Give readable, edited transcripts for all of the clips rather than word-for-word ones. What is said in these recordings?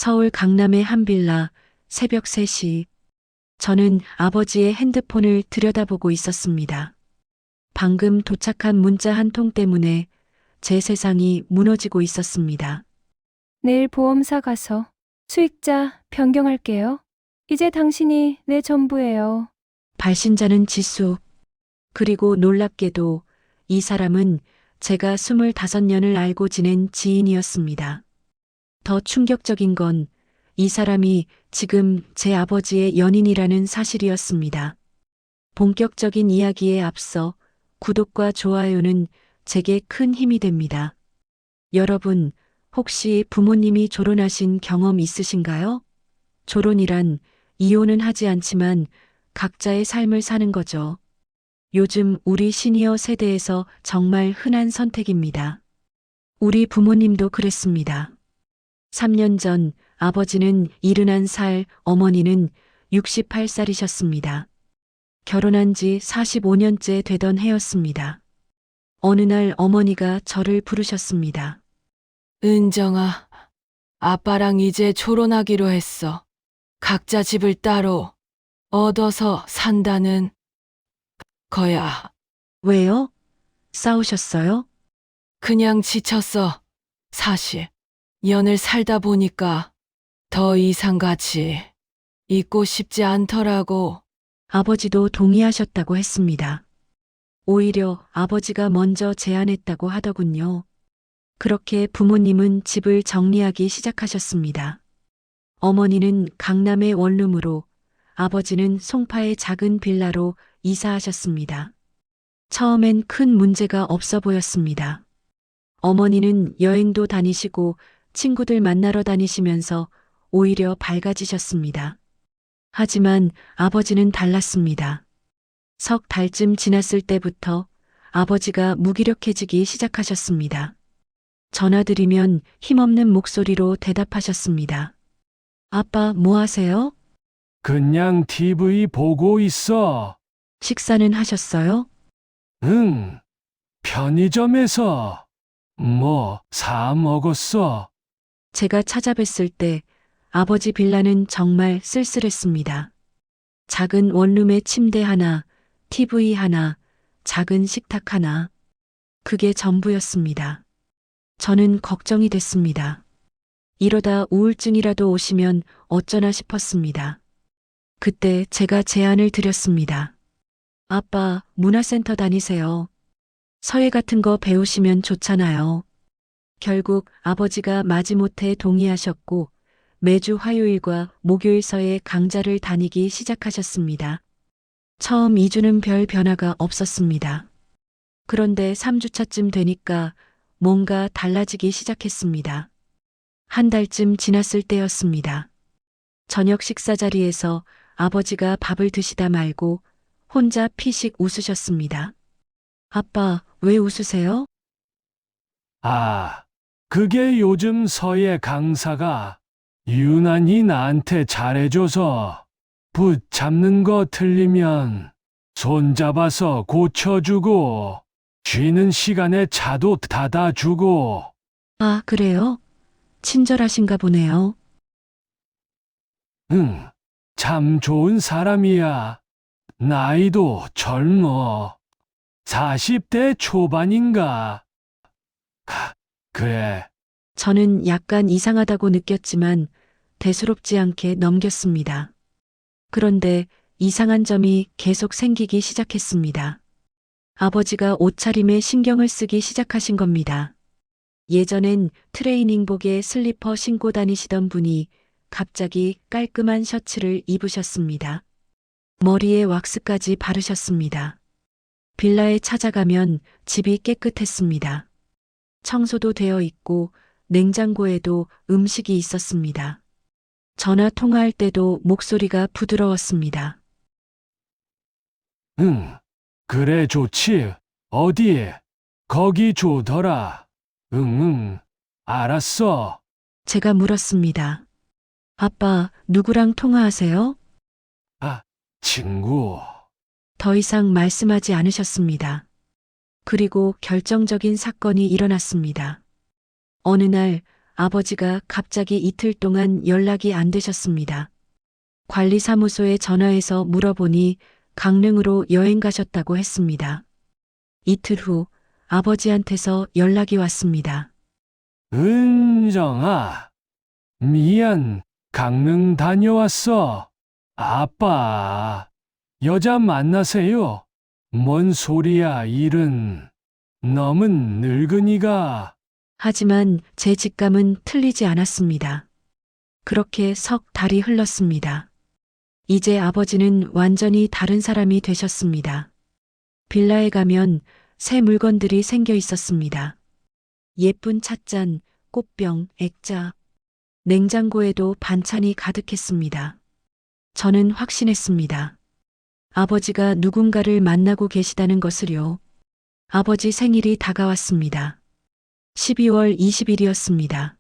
서울 강남의 한 빌라, 새벽 3시. 저는 아버지의 핸드폰을 들여다보고 있었습니다. 방금 도착한 문자 한 통 때문에 제 세상이 무너지고 있었습니다. 내일 보험사 가서 수익자 변경할게요. 이제 당신이 내 전부예요. 발신자는 지수. 그리고 놀랍게도 이 사람은 제가 25년을 알고 지낸 지인이었습니다. 더 충격적인 건 이 사람이 지금 제 아버지의 연인이라는 사실이었습니다. 본격적인 이야기에 앞서 구독과 좋아요는 제게 큰 힘이 됩니다. 여러분, 혹시 부모님이 졸혼하신 경험 있으신가요? 졸혼이란 이혼은 하지 않지만 각자의 삶을 사는 거죠. 요즘 우리 시니어 세대에서 정말 흔한 선택입니다. 우리 부모님도 그랬습니다. 3년 전 아버지는 71살, 어머니는 68살이셨습니다. 결혼한 지 45년째 되던 해였습니다. 어느 날 어머니가 저를 부르셨습니다. 은정아, 아빠랑 이제 졸혼하기로 했어. 각자 집을 따로 얻어서 산다는 거야. 왜요? 싸우셨어요? 그냥 지쳤어. 사실, 연을 살다 보니까 더 이상 같이 있고 싶지 않더라고. 아버지도 동의하셨다고 했습니다. 오히려 아버지가 먼저 제안했다고 하더군요. 그렇게 부모님은 집을 정리하기 시작하셨습니다. 어머니는 강남의 원룸으로, 아버지는 송파의 작은 빌라로 이사하셨습니다. 처음엔 큰 문제가 없어 보였습니다. 어머니는 여행도 다니시고 친구들 만나러 다니시면서 오히려 밝아지셨습니다. 하지만 아버지는 달랐습니다. 석 달쯤 지났을 때부터 아버지가 무기력해지기 시작하셨습니다. 전화드리면 힘없는 목소리로 대답하셨습니다. 아빠, 뭐 하세요? 그냥 TV 보고 있어. 식사는 하셨어요? 응. 편의점에서 뭐 사 먹었어. 제가 찾아뵀을 때 아버지 빌라는 정말 쓸쓸했습니다. 작은 원룸에 침대 하나, TV 하나, 작은 식탁 하나. 그게 전부였습니다. 저는 걱정이 됐습니다. 이러다 우울증이라도 오시면 어쩌나 싶었습니다. 그때 제가 제안을 드렸습니다. 아빠, 문화센터 다니세요. 서예 같은 거 배우시면 좋잖아요. 결국 아버지가 마지못해 동의하셨고 매주 화요일과 목요일 서예 강좌를 다니기 시작하셨습니다. 처음 2주는 별 변화가 없었습니다. 그런데 3주차쯤 되니까 뭔가 달라지기 시작했습니다. 한 달쯤 지났을 때였습니다. 저녁 식사 자리에서 아버지가 밥을 드시다 말고 혼자 피식 웃으셨습니다. 아빠, 왜 웃으세요? 아, 그게 요즘 서예 강사가 유난히 나한테 잘해줘서 붙잡는 거 틀리면 손잡아서 고쳐주고 쉬는 시간에 차도 닫아주고. 아, 그래요? 친절하신가 보네요. 응, 참 좋은 사람이야. 나이도 젊어. 40대 초반인가. 그래. 저는 약간 이상하다고 느꼈지만 대수롭지 않게 넘겼습니다. 그런데 이상한 점이 계속 생기기 시작했습니다. 아버지가 옷차림에 신경을 쓰기 시작하신 겁니다. 예전엔 트레이닝복에 슬리퍼 신고 다니시던 분이 갑자기 깔끔한 셔츠를 입으셨습니다. 머리에 왁스까지 바르셨습니다. 빌라에 찾아가면 집이 깨끗했습니다. 청소도 되어 있고 냉장고에도 음식이 있었습니다. 전화 통화할 때도 목소리가 부드러웠습니다. 응, 그래 좋지. 어디? 거기 좋더라. 응, 알았어. 제가 물었습니다. 아빠, 누구랑 통화하세요? 아, 친구. 더 이상 말씀하지 않으셨습니다. 그리고 결정적인 사건이 일어났습니다. 어느 날 아버지가 갑자기 이틀 동안 연락이 안 되셨습니다. 관리사무소에 전화해서 물어보니 강릉으로 여행 가셨다고 했습니다. 이틀 후 아버지한테서 연락이 왔습니다. 은정아, 미안, 강릉 다녀왔어. 아빠, 여자 만나세요. 뭔 소리야, 일은. 너문 늙은이가. 하지만 제 직감은 틀리지 않았습니다. 그렇게 석 달이 흘렀습니다. 이제 아버지는 완전히 다른 사람이 되셨습니다. 빌라에 가면 새 물건들이 생겨 있었습니다. 예쁜 찻잔, 꽃병, 액자, 냉장고에도 반찬이 가득했습니다. 저는 확신했습니다. 아버지가 누군가를 만나고 계시다는 것을요. 아버지 생일이 다가왔습니다. 12월 20일이었습니다.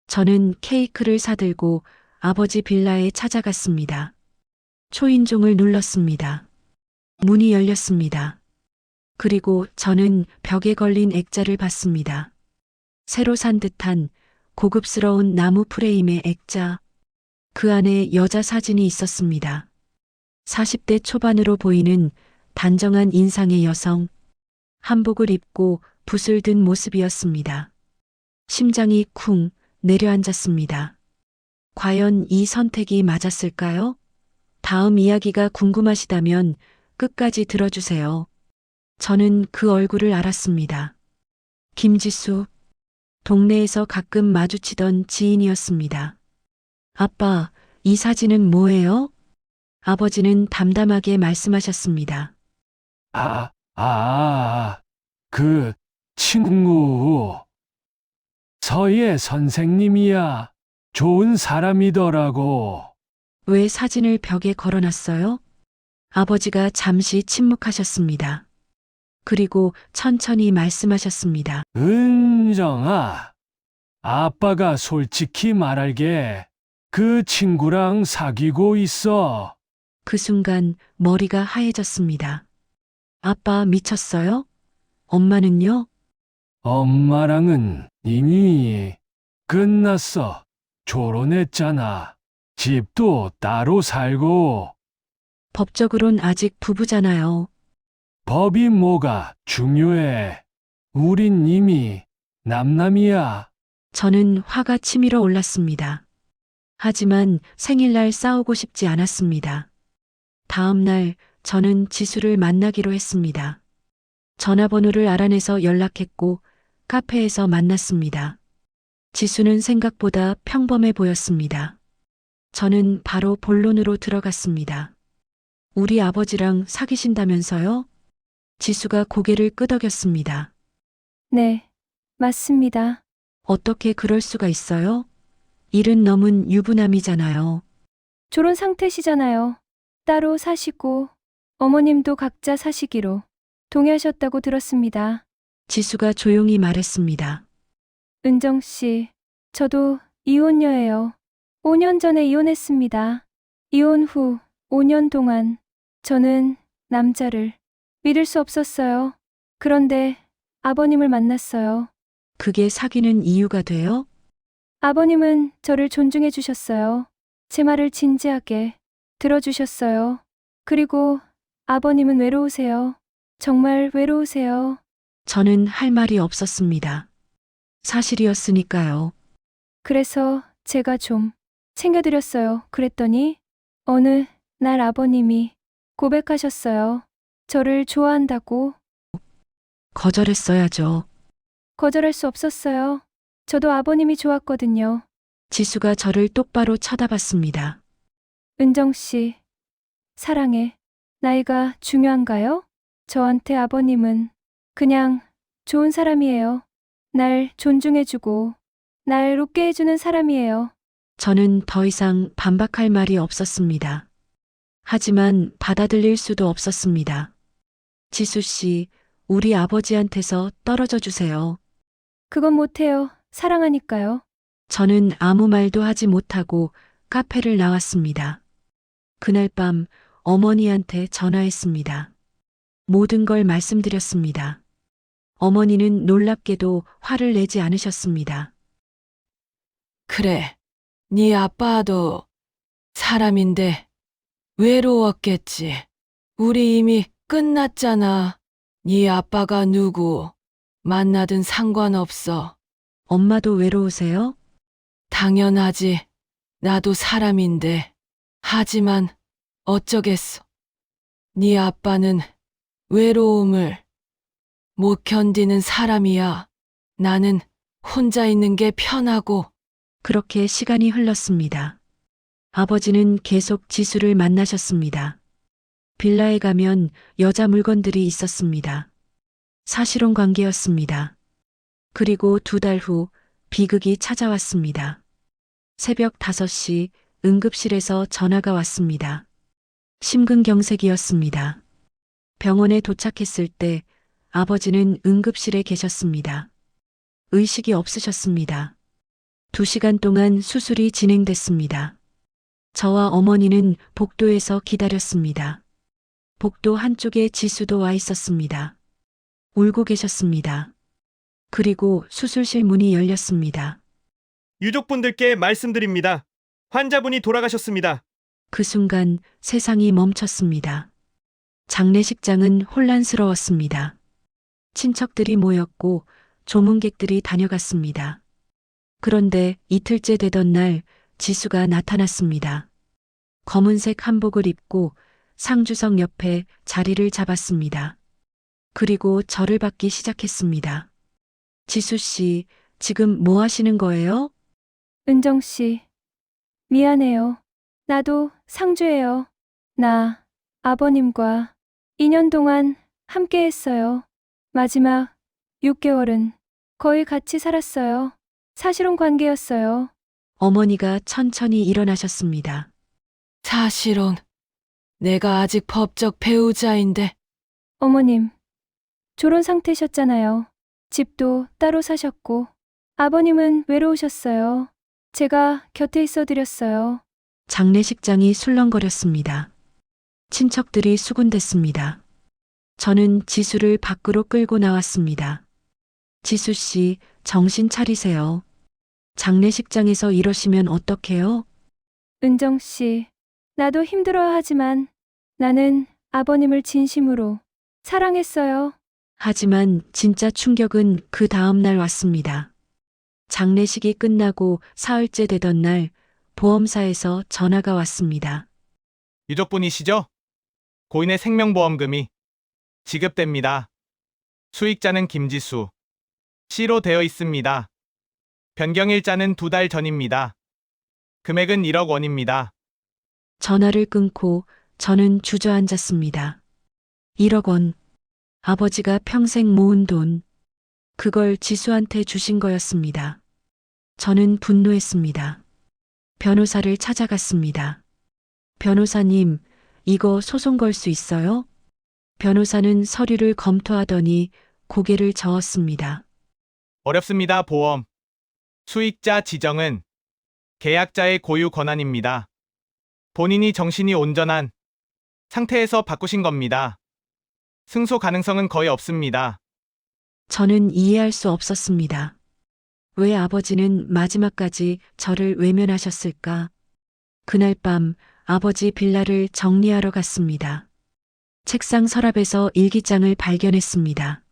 저는 케이크를 사들고 아버지 빌라에 찾아갔습니다. 초인종을 눌렀습니다. 문이 열렸습니다. 그리고 저는 벽에 걸린 액자를 봤습니다. 새로 산 듯한 고급스러운 나무 프레임의 액자. 그 안에 여자 사진이 있었습니다. 40대 초반으로 보이는 단정한 인상의 여성. 한복을 입고 붓을 든 모습이었습니다. 심장이 쿵 내려앉았습니다. 과연 이 선택이 맞았을까요? 다음 이야기가 궁금하시다면 끝까지 들어주세요. 저는 그 얼굴을 알았습니다. 김지수. 동네에서 가끔 마주치던 지인이었습니다. 아빠, 이 사진은 뭐예요? 아버지는 담담하게 말씀하셨습니다. 그 친구. 서예 선생님이야. 좋은 사람이더라고. 왜 사진을 벽에 걸어놨어요? 아버지가 잠시 침묵하셨습니다. 그리고 천천히 말씀하셨습니다. 은정아, 아빠가 솔직히 말할게. 그 친구랑 사귀고 있어. 그 순간 머리가 하얘졌습니다. 아빠 미쳤어요? 엄마는요? 엄마랑은 이미 끝났어. 결혼했잖아. 집도 따로 살고. 법적으론 아직 부부잖아요. 법이 뭐가 중요해. 우린 이미 남남이야. 저는 화가 치밀어 올랐습니다. 하지만 생일날 싸우고 싶지 않았습니다. 다음 날 저는 지수를 만나기로 했습니다. 전화번호를 알아내서 연락했고 카페에서 만났습니다. 지수는 생각보다 평범해 보였습니다. 저는 바로 본론으로 들어갔습니다. 우리 아버지랑 사귀신다면서요? 지수가 고개를 끄덕였습니다. 네, 맞습니다. 어떻게 그럴 수가 있어요? 일은 넘은 유부남이잖아요. 결혼 상태시잖아요. 따로 사시고 어머님도 각자 사시기로 동의하셨다고 들었습니다. 지수가 조용히 말했습니다. 은정 씨, 저도 이혼녀예요. 5년 전에 이혼했습니다. 이혼 후 5년 동안 저는 남자를 믿을 수 없었어요. 그런데 아버님을 만났어요. 그게 사귀는 이유가 돼요? 아버님은 저를 존중해 주셨어요. 제 말을 진지하게 들어주셨어요. 그리고 아버님은 외로우세요. 정말 외로우세요. 저는 할 말이 없었습니다. 사실이었으니까요. 그래서 제가 좀 챙겨드렸어요. 그랬더니 어느 날 아버님이 고백하셨어요. 저를 좋아한다고. 거절했어야죠. 거절할 수 없었어요. 저도 아버님이 좋았거든요. 지수가 저를 똑바로 쳐다봤습니다. 은정 씨, 사랑해. 나이가 중요한가요? 저한테 아버님은 그냥 좋은 사람이에요. 날 존중해주고 날 웃게 해주는 사람이에요. 저는 더 이상 반박할 말이 없었습니다. 하지만 받아들일 수도 없었습니다. 지수 씨, 우리 아버지한테서 떨어져 주세요. 그건 못해요. 사랑하니까요. 저는 아무 말도 하지 못하고 카페를 나왔습니다. 그날 밤 어머니한테 전화했습니다. 모든 걸 말씀드렸습니다. 어머니는 놀랍게도 화를 내지 않으셨습니다. 그래, 네 아빠도 사람인데 외로웠겠지. 우리 이미 끝났잖아. 네 아빠가 누구 만나든 상관없어. 엄마도 외로우세요? 당연하지. 나도 사람인데. 하지만 어쩌겠어. 네 아빠는 외로움을 못 견디는 사람이야. 나는 혼자 있는 게 편하고. 그렇게 시간이 흘렀습니다. 아버지는 계속 지수를 만나셨습니다. 빌라에 가면 여자 물건들이 있었습니다. 사실혼 관계였습니다. 그리고 2달 후 비극이 찾아왔습니다. 새벽 5시 응급실에서 전화가 왔습니다. 심근경색이었습니다. 병원에 도착했을 때 아버지는 응급실에 계셨습니다. 의식이 없으셨습니다. 2시간 동안 수술이 진행됐습니다. 저와 어머니는 복도에서 기다렸습니다. 복도 한쪽에 지수도 와 있었습니다. 울고 계셨습니다. 그리고 수술실 문이 열렸습니다. 유족분들께 말씀드립니다. 환자분이 돌아가셨습니다. 그 순간 세상이 멈췄습니다. 장례식장은 혼란스러웠습니다. 친척들이 모였고 조문객들이 다녀갔습니다. 그런데 이틀째 되던 날 지수가 나타났습니다. 검은색 한복을 입고 상주석 옆에 자리를 잡았습니다. 그리고 절을 받기 시작했습니다. 지수 씨, 지금 뭐 하시는 거예요? 은정 씨. 미안해요. 나도 상주예요. 나 아버님과 2년 동안 함께 했어요. 마지막 6개월은 거의 같이 살았어요. 사실혼 관계였어요. 어머니가 천천히 일어나셨습니다. 사실은 내가 아직 법적 배우자인데. 어머님, 졸혼 상태셨잖아요. 집도 따로 사셨고, 아버님은 외로우셨어요. 제가 곁에 있어 드렸어요. 장례식장이 술렁거렸습니다. 친척들이 수군댔습니다. 저는 지수를 밖으로 끌고 나왔습니다. 지수 씨, 정신 차리세요. 장례식장에서 이러시면 어떡해요? 은정 씨, 나도 힘들어야 하지만 나는 아버님을 진심으로 사랑했어요. 하지만 진짜 충격은 그 다음 날 왔습니다. 장례식이 끝나고 사흘째 되던 날 보험사에서 전화가 왔습니다. 유족분이시죠? 고인의 생명보험금이 지급됩니다. 수익자는 김지수 씨로 되어 있습니다. 변경일자는 2달 전입니다. 금액은 1억 원입니다. 전화를 끊고 저는 주저앉았습니다. 1억 원. 아버지가 평생 모은 돈. 그걸 지수한테 주신 거였습니다. 저는 분노했습니다. 변호사를 찾아갔습니다. 변호사님, 이거 소송 걸 수 있어요? 변호사는 서류를 검토하더니 고개를 저었습니다. 어렵습니다. 보험. 수익자 지정은 계약자의 고유 권한입니다. 본인이 정신이 온전한 상태에서 바꾸신 겁니다. 승소 가능성은 거의 없습니다. 저는 이해할 수 없었습니다. 왜 아버지는 마지막까지 저를 외면하셨을까? 그날 밤 아버지 빌라를 정리하러 갔습니다. 책상 서랍에서 일기장을 발견했습니다.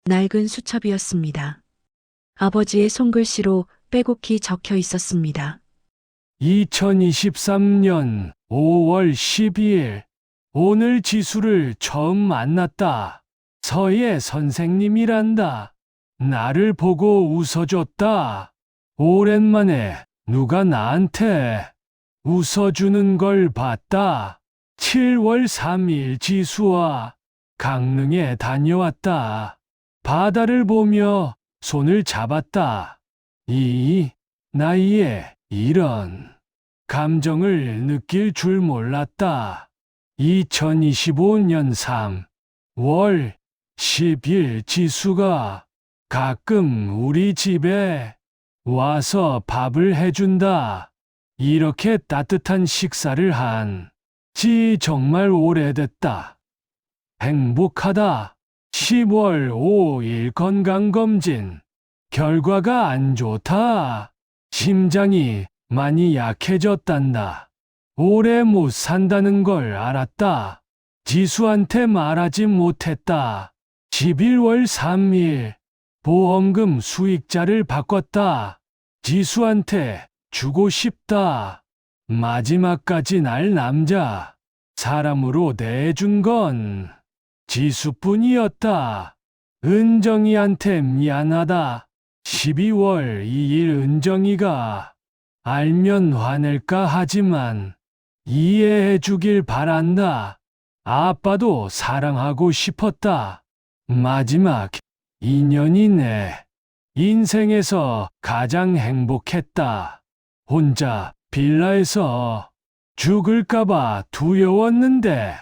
낡은 수첩이었습니다. 아버지의 손글씨로 빼곡히 적혀 있었습니다. 2023년 5월 12일 오늘 지수를 처음 만났다. 서예 선생님이란다. 나를 보고 웃어줬다. 오랜만에 누가 나한테 웃어주는 걸 봤다. 7월 3일 지수와 강릉에 다녀왔다. 바다를 보며 손을 잡았다. 이 나이에 이런 감정을 느낄 줄 몰랐다. 2025년 3월 10일 지수가 가끔 우리 집에 와서 밥을 해준다. 이렇게 따뜻한 식사를 한 지 정말 오래됐다. 행복하다. 10월 5일 건강검진 결과가 안 좋다. 심장이 많이 약해졌단다. 오래 못 산다는 걸 알았다. 지수한테 말하지 못했다. 11월 3일 보험금 수익자를 바꿨다. 지수한테 주고 싶다. 마지막까지 날 남자 사람으로 대해준 건 지수뿐이었다. 은정이한테 미안하다. 12월 2일 은정이가 알면 화낼까 하지만 이해해 주길 바란다. 아빠도 사랑하고 싶었다. 마지막 2년이 내 인생에서 가장 행복했다. 혼자 빌라에서 죽을까봐 두려웠는데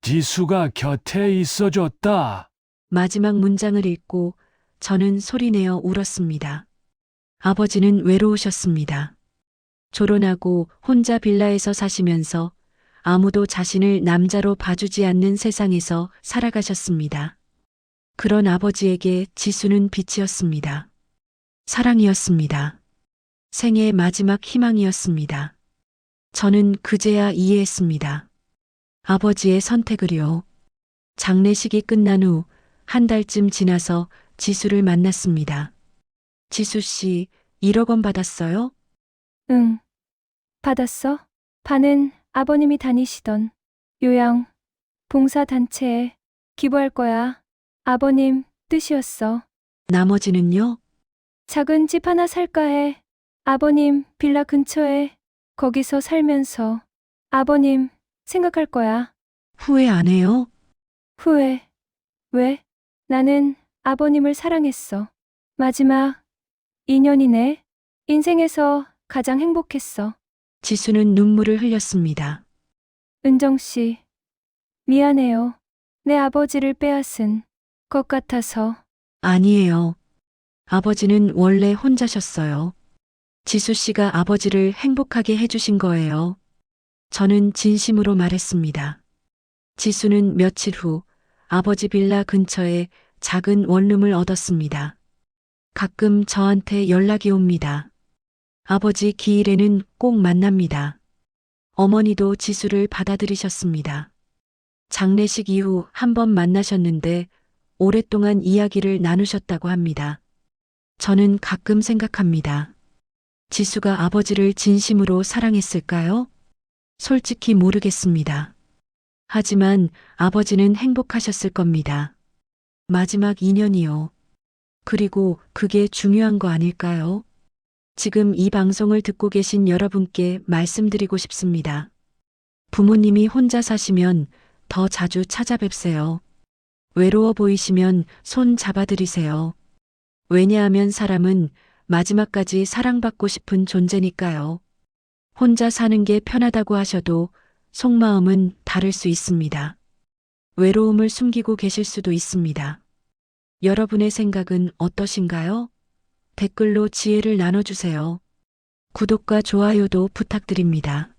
지수가 곁에 있어줬다. 마지막 문장을 읽고 저는 소리내어 울었습니다. 아버지는 외로우셨습니다. 졸혼하고 혼자 빌라에서 사시면서 아무도 자신을 남자로 봐주지 않는 세상에서 살아가셨습니다. 그런 아버지에게 지수는 빛이었습니다. 사랑이었습니다. 생애의 마지막 희망이었습니다. 저는 그제야 이해했습니다. 아버지의 선택을요. 장례식이 끝난 후 한 달쯤 지나서 지수를 만났습니다. 지수 씨, 1억 원 받았어요? 응. 받았어? 반은 아버님이 다니시던 요양 봉사단체에 기부할 거야. 아버님 뜻이었어. 나머지는요? 작은 집 하나 살까 해. 아버님 빌라 근처에 거기서 살면서 아버님 생각할 거야. 후회 안 해요? 후회. 왜? 나는 아버님을 사랑했어. 마지막 2년이네. 인생에서 가장 행복했어. 지수는 눈물을 흘렸습니다. 은정 씨, 미안해요. 내 아버지를 빼앗은 것 같아서. 아니에요. 아버지는 원래 혼자셨어요. 지수 씨가 아버지를 행복하게 해주신 거예요. 저는 진심으로 말했습니다. 지수는 며칠 후 아버지 빌라 근처에 작은 원룸을 얻었습니다. 가끔 저한테 연락이 옵니다. 아버지 기일에는 꼭 만납니다. 어머니도 지수를 받아들이셨습니다. 장례식 이후 한 번 만나셨는데 오랫동안 이야기를 나누셨다고 합니다. 저는 가끔 생각합니다. 지수가 아버지를 진심으로 사랑했을까요? 솔직히 모르겠습니다. 하지만 아버지는 행복하셨을 겁니다. 마지막 2년이요. 그리고 그게 중요한 거 아닐까요? 지금 이 방송을 듣고 계신 여러분께 말씀드리고 싶습니다. 부모님이 혼자 사시면 더 자주 찾아뵙세요. 외로워 보이시면 손 잡아드리세요. 왜냐하면 사람은 마지막까지 사랑받고 싶은 존재니까요. 혼자 사는 게 편하다고 하셔도 속마음은 다를 수 있습니다. 외로움을 숨기고 계실 수도 있습니다. 여러분의 생각은 어떠신가요? 댓글로 지혜를 나눠주세요. 구독과 좋아요도 부탁드립니다.